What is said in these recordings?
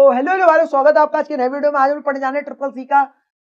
Hello hello भाई, स्वागत है आपका आज के नए वीडियो में। आज हम पढ़ने जाने ट्रिपल सी का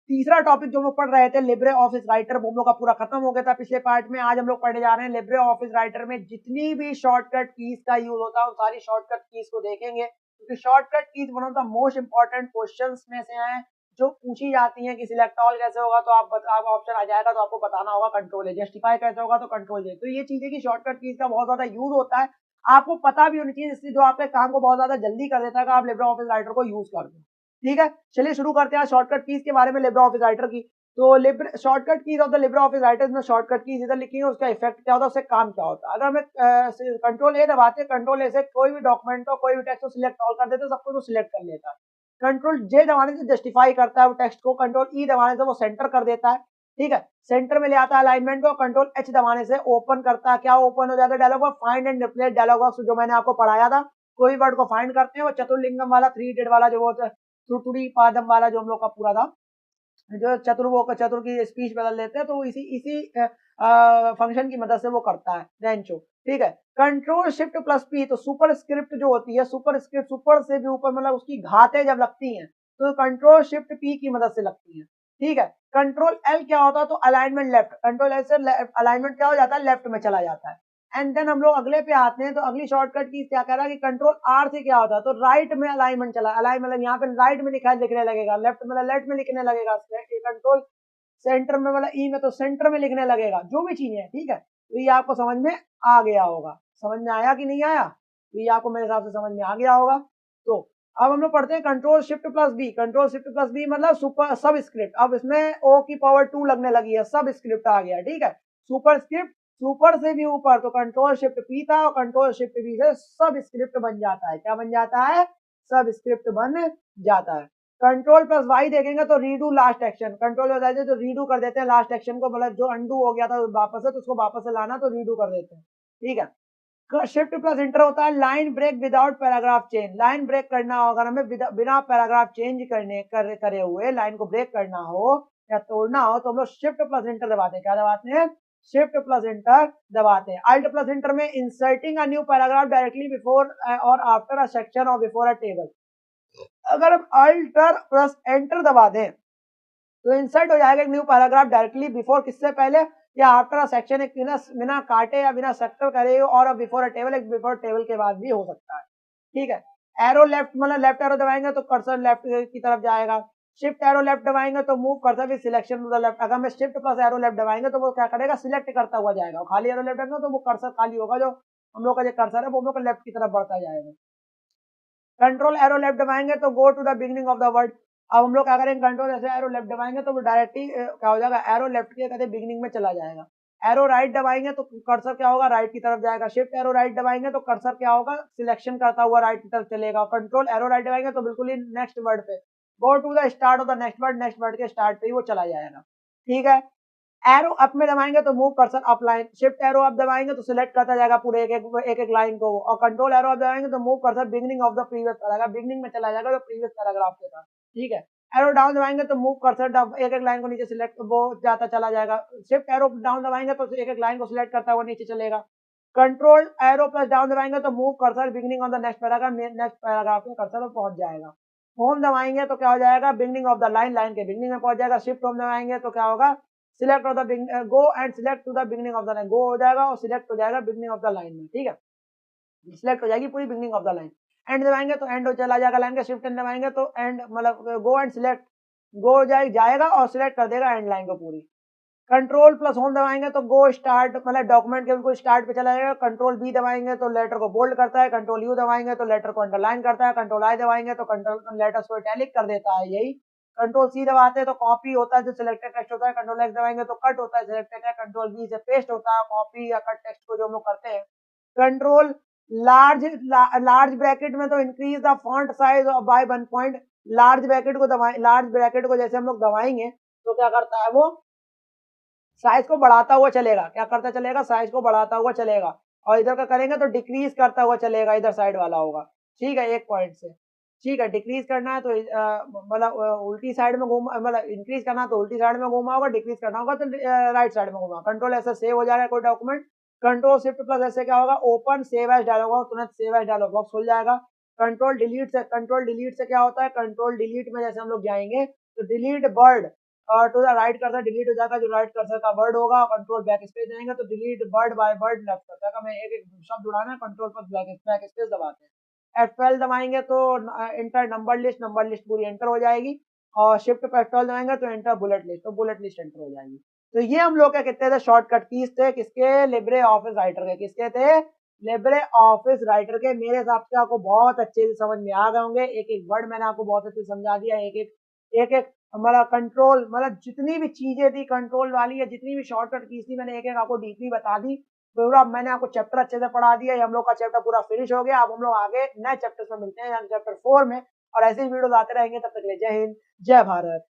तीसरा टॉपिक जो हम लोग पढ़ रहे थे लिब्रे ऑफिस राइटर, वो हम लोग का पूरा खत्म हो गया था पिछले पार्ट में। आज हम लोग पढ़ने जा रहे हैं लिब्रे ऑफिस राइटर में जितनी भी शॉर्टकट कीज का यूज होता है उन सारी शॉर्टकट कीज को देखेंगे, क्योंकि shortcut keys one of the most important questions में से है जो पूछी जाती है कि सिलेक्ट ऑल कैसे होगा, तो आप ऑप्शन आ जाएगा तो आपको बताना होगा कंट्रोल है, जस्टिफाई कैसे होगा तो कंट्रोल है। तो ये चीजें की शॉर्टकट कीज का बहुत ज्यादा यूज होता है, आपको पता भी होनी चाहिए, इससे जो आपके काम को बहुत ज्यादा जल्दी कर देता है आप लिब्रे ऑफिस राइटर को यूज कर दो। ठीक है, चलिए शुरू करते हैं शॉर्टकट कीज के बारे में लिब्रे ऑफिस राइटर की। तो Libre shortcut keys of the Libre office writer में शॉर्टकट कीज इधर लिखी है, उसका इफेक्ट क्या होता है, उससे काम क्या होता है। अगर हमें कंट्रोल ए दबाते हैं, कंट्रोल ए से कोई भी डॉक्यूमेंट को कोई भी टेक्स्ट को सिलेक्ट ऑल कर देते हैं, सबको तो सिलेक्ट कर लेता है। कंट्रोल जे दबाने से जस्टिफाई करता है वो टेक्स्ट को, कंट्रोल ई दबाने से वो सेंटर कर देता है। ठीक है, सेंटर में ले आता है अलाइनमेंट को। कंट्रोल एच दबाने से ओपन करता है, क्या ओपन हो जाता है, dialog box, find and replace dialog box जो मैंने आपको पढ़ाया था। कोई वर्ड को फाइंड करते हैं, वो चतुर्लिंगम वाला 3 वाला जो वो त्रुटुरी पादम वाला जो हम लोग का पूरा था, जो चतुर की स्पीच बदल लेते हैं, तो इसी इसी फंक्शन की मदद से वो करता है रेंचो। ठीक है, कंट्रोल शिफ्ट प्लस पी, तो सुपर स्क्रिप्ट जो होती है, सुपर स्क्रिप्ट सुपर से भी ऊपर मतलब उसकी घातें जब लगती हैं तो कंट्रोल शिफ्ट पी की मदद से लगती हैं। ठीक है, कंट्रोल एल क्या होता है, तो अलाइनमेंट लेफ्ट, कंट्रोल एल से अलाइनमेंट क्या हो जाता है, लेफ्ट में चला जाता है। एंड देन हम लोग अगले पे आते हैं, तो अगली शॉर्टकट की क्या कह रहा है कि कंट्रोल आर से क्या होता है, तो राइट में अलाइनमेंट चला, अलाइन मतलब यहाँ पे राइट में लिखा है लिखने लगेगा, लेफ्ट मतलब लेफ्ट में लिखने लगेगा, कंट्रोल सेंटर में मतलब ई में तो सेंटर में लिखने लगेगा, जो भी चीजें है। ठीक है, तो ये आपको समझ में आ गया होगा, समझ में आया कि नहीं आया, तो ये आपको मेरे हिसाब से समझ में आ गया होगा। तो अब हम लोग पढ़ते हैं control shift plus B. Control shift plus B मतलब सुपर सब स्क्रिप्ट, अब इसमें ओ की पावर 2 लगने लगी है, सब स्क्रिप्ट आ गया। ठीक है, सुपर स्क्रिप्ट सुपर से भी ऊपर, तो कंट्रोल शिफ्ट पी था और कंट्रोल शिफ्ट बी से सब स्क्रिप्ट बन जाता है। क्या बन जाता है, सब स्क्रिप्ट बन जाता है। कंट्रोल प्लस वाई देखेंगे तो redo last action, control plus Y तो रीडू कर देते हैं लास्ट एक्शन को, मतलब जो अंडू हो गया था वापस से, तो उसको वापस से लाना तो रीडू कर देते हैं। ठीक है, शिफ्ट प्लस इंटर होता है line break without paragraph change, line break करना हो अगर हमें बिना पैराग्राफ चेंज करे हुए लाइन को ब्रेक करना हो या तोड़ना हो, तो हम लोग शिफ्ट प्लस इंटर दबाते हैं। क्या दबाते हैं, शिफ्ट प्लस इंटर दबाते हैं। अल्ट प्लस इंटर में inserting a new paragraph directly before और आफ्टर अ सेक्शन और बिफोर अ टेबल। अगर हम अल्टर प्लस एंटर दबा दें तो इंसर्ट हो जाएगा एक न्यू पैराग्राफ डायरेक्टली बिफोर, किससे पहले, या आफ्टर अ सेक्शन, एक बिना काटे या बिना सेक्टर करे, और बिफोर अ टेबल, एक बिफोर टेबल के बाद भी हो सकता है। ठीक है, एरो लेफ्ट मतलब लेफ्ट एरो दबाएंगे तो कर्सर लेफ्ट की तरफ जाएगा। शिफ्ट एरो लेफ्ट दबाएंगे तो move cursor with selection to the left. अगर हम शिफ्ट प्लस एरो लेफ्ट दबाएंगे तो वो क्या करेगा, सिलेक्ट करता हुआ जाएगा, खाली एरो लेफ्ट दबाएंगे तो वो कर्सर खाली होगा, जो हम लोग का जो कर्सर है वो हम लोग का लेफ्ट की तरफ बढ़ता जाएगा। कंट्रोल एरो लेफ्ट दबाएंगे तो go to the beginning of the word. अब हम लोग क्या करेंगे, कंट्रोल ऐसे एरो लेफ्ट दबाएंगे तो वो डायरेक्टली क्या हो जाएगा, एरो लेफ्ट के कहते बिगनिंग में चला जाएगा। एरो राइट दबाएंगे तो कर्सर क्या होगा, राइट की तरफ जाएगा। शिफ्ट एरो राइट दबाएंगे तो कर्सर क्या होगा, सिलेक्शन करता हुआ राइट की तरफ चलेगा। कंट्रोल एरो राइट दबाएंगे तो बिल्कुल ही नेक्स्ट वर्ड पे, go to the start of the next word के स्टार्ट पे ही वो चला जाएगा। ठीक है, एरो अप में दबाएंगे तो move cursor up line, shift arrow up दबाएंगे तो सिलेक्ट करता जाएगा पूरे एक लाइन को, और कंट्रोल एरो अप दबाएंगे तो move cursor beginning of the previous paragraph, beginning में चला जाएगा जो प्रीवियस पैराग्राफ पे था। ठीक है, एरो डाउन दबाएंगे तो मूव कर्सर एक लाइन को नीचे सिलेक्ट वो जाता चला जाएगा। शिफ्ट एरो डाउन दबाएंगे तो एक लाइन को सिलेक्ट करता हुआ नीचे चलेगा। कंट्रोल एरो प्लस डाउन दबाएंगे तो move cursor beginning of the next paragraph में कर्सर पहुंच जाएगा। होम दबाएंगे तो क्या हो जाएगा, beginning of the line, line के बिगनिंग में पहुंच जाएगा। शिफ्ट होम दबाएंगे तो क्या होगा, select of the go end select to the beginning of the line, go हो जाएगा और सिलेक्ट हो जाएगा बिगनिंग ऑफ द लाइन में। ठीक है, सिलेक्ट हो जाएगी पूरी beginning of the line. And दबाएंगे तो एंड हो चला जाएगा लाइन का। शिफ्ट एंड दबाएंगे तो एंड मतलब गो एंड सिलेक्ट, गो जाएगा और सिलेक्ट कर देगा एंड लाइन को पूरी। कंट्रोल प्लस होम दबाएंगे तो गो स्टार्ट मतलब डॉक्यूमेंट के बिल्कुल स्टार्ट पे चला जाएगा। कंट्रोल बी दबाएंगे तो लेटर को बोल्ड करता है। कंट्रोल यू दबाएंगे तो लेटर को अंडरलाइन करता है। कंट्रोल आई दबाएंगे तो कंट्रोल लेटर्स को इटैलिक कर देता है, यही। कंट्रोल सी दबाते हैं तो कॉपी होता है जो सिलेक्टेड टेक्स्ट होता है। कंट्रोल एक्स दबाएंगे तो कट होता है सिलेक्टेड है। कंट्रोल बी से पेस्ट होता है, कॉपी या कट टेक्स्ट को जो हम लोग करते हैं। कंट्रोल लार्ज ब्रैकेट में तो increase the font size by 1 point, large bracket को दबाएं, लार्ज ब्रैकेट को जैसे हम लोग दबाएंगे तो क्या करता है वो साइज को बढ़ाता हुआ चलेगा, क्या करता चलेगा, साइज को बढ़ाता हुआ चलेगा। और इधर का करेंगे तो डिक्रीज करता हुआ चलेगा, इधर साइड वाला होगा। ठीक है, एक पॉइंट से। ठीक है, डिक्रीज करना है तो मतलब उल्टी साइड में घूम, मतलब इंक्रीज करना है तो उल्टी साइड में घूमा होगा, डिक्रीज करना होगा तो राइट साइड में घूमा। कंट्रोल ऐसे सेव हो जाएगा कोई डॉक्यूमेंट। कंट्रोल शिफ्ट प्लस ऐसे क्या होगा, open save as dialog box, तुरंत सेव एज डायलॉग बॉक्स खुल जाएगा। कंट्रोल डिलीट से क्या होता है, कंट्रोल डिलीट में जैसे हम लोग जाएंगे तो delete word to the right cursor delete हो जाएगा, जो राइट कर्सर का वर्ड होगा, कंट्रोल बैक स्पेस जाएंगे तो delete word by word left cursor का, मैं एक एक शब्द उड़ाना है, कंट्रोल पर बैक स्पेस दबाते हैं। F12 दबाएंगे तो इंटर नंबर लिस्ट पूरी एंटर हो जाएगी, और शिफ्ट पर F12 दबाएंगे तो एंटर बुलेट लिस्ट, तो बुलेट लिस्ट एंटर हो जाएगी। तो ये हम लोग क्या कहते थे, शॉर्टकट कीज थे किसके, लिब्रे ऑफिस राइटर के। किसके थे, लिब्रे ऑफिस राइटर के। मेरे हिसाब से आपको बहुत अच्छे से समझ में आ गए होंगे, एक एक वर्ड मैंने आपको बहुत अच्छे से समझा दिया, एक एक हमारा कंट्रोल, मतलब जितनी भी चीजें थी कंट्रोल वाली, या जितनी भी शॉर्टकट कीज थी, मैंने एक एक आपको डीपली बता दी। पूरा मैंने आपको चैप्टर अच्छे से पढ़ा दिया, हम लोग का चैप्टर पूरा फिनिश हो गया। अब हम लोग आगे नए चैप्टर में मिलते हैं, यानी चैप्टर 4 में, और ऐसे ही वीडियो आते रहेंगे। तब तक के लिए जय हिंद, जय भारत।